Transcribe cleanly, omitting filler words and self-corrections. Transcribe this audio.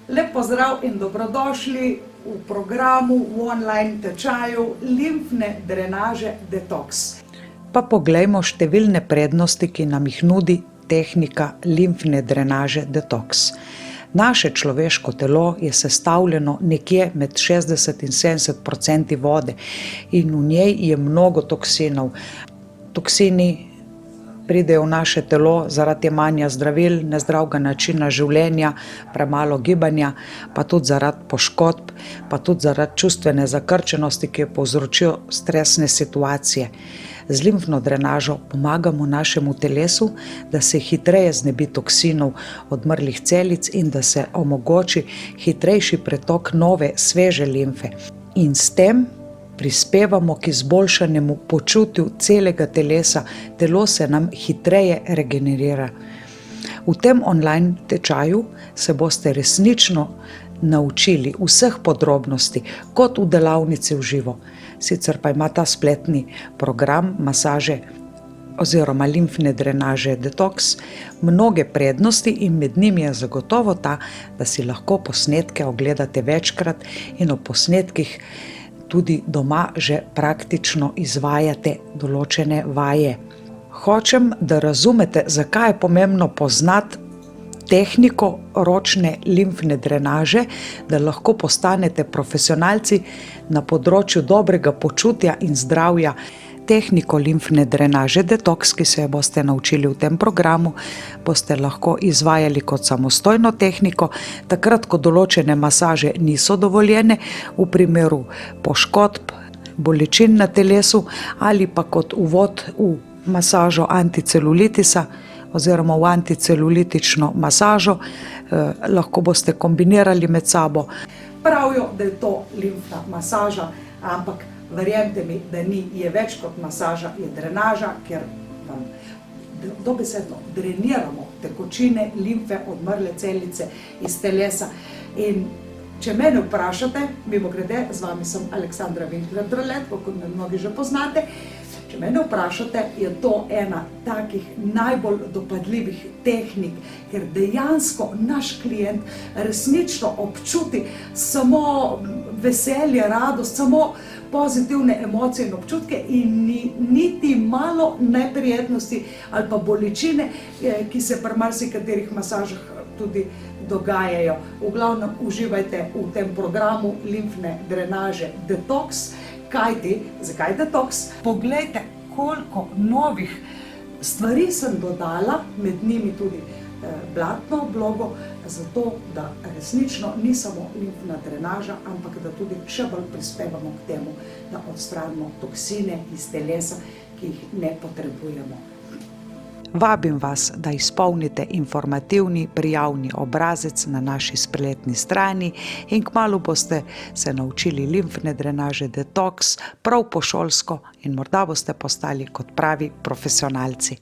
Lep pozdrav in dobrodošli v programu v online tečaju limfne drenaže Detox. Pa poglejmo številne prednosti, ki nam jih nudi tehnika limfne drenaže Detox. Naše človeško telo je sestavljeno nekje med 60 in 70% vode in v njej je mnogo toksinov. Toksini pridejo v naše telo zaradi jemanja zdravil, nezdravega načina življenja, premalo gibanja, pa tudi zaradi poškodb, pa tudi zaradi čustvene zakrčenosti, ki jo povzročijo stresne situacije. Z limfno drenažo pomagamo našemu telesu, da se hitreje znebi toksinov, odmrlih celic in da se omogoči hitrejši pretok nove, sveže limfe. In s tem prispevamo k izboljšanemu počutju celega telesa, telo se nam hitreje regenerira. V tem online tečaju se boste resnično naučili vseh podrobnosti, kot v delavnici v živo. Sicer pa ima ta spletni program masaže oziroma limfne drenaže Detox mnoge prednosti in med njimi je zagotovo ta, da si lahko posnetke ogledate večkrat in o posnetkih tudi doma že praktično izvajate določene vaje. Hočem, da razumete, zakaj je pomembno poznati tehniko ročne limfne drenaže, da lahko postanete profesionalci na področju dobrega počutja in zdravja. Tehniko limfne drenaže Detox, ki se jo boste naučili v tem programu, boste lahko izvajali kot samostojno tehniko, takrat, ko določene masaže niso dovoljene, v primeru poškodb, bolečin na telesu ali pa kot uvod v masažo anticelulitisa oziroma v anticelulitično masažo, lahko boste kombinirali med sabo. Pravijo, da je to limfna masaža, ampak verjemite mi, da ni, je več kot masaža, je drenaža, ker vam dobesedno dreniramo tekočine, limfe, odmrle celice iz telesa. In če mene vprašate, mimogrede, z vami sem Aleksandra Winkler-Drolet, kot me mnogi že poznate, če mene vprašate, je to ena takih najbolj dopadljivih tehnik, ker dejansko naš klient resnično občuti samo veselje, radost, samo pozitivne emocije in občutke in niti malo neprijetnosti ali pa bolečine, ki se pri marsikaterih masažah tudi dogajajo. V glavnem uživajte v tem programu limfne drenaže Detox. Zakaj Detox? Poglejte, koliko novih stvari sem dodala, med njimi tudi blatno oblogo, zato da resnično ni samo limfna drenaža, ampak da tudi še bolj prispevamo k temu, da odstranimo toksine iz telesa, ki jih ne potrebujemo. Vabim vas, da izpolnite informativni prijavni obrazec na naši spletni strani in kmalu boste se naučili limfne drenaže Detox prav po šolsko in morda boste postali kot pravi profesionalci.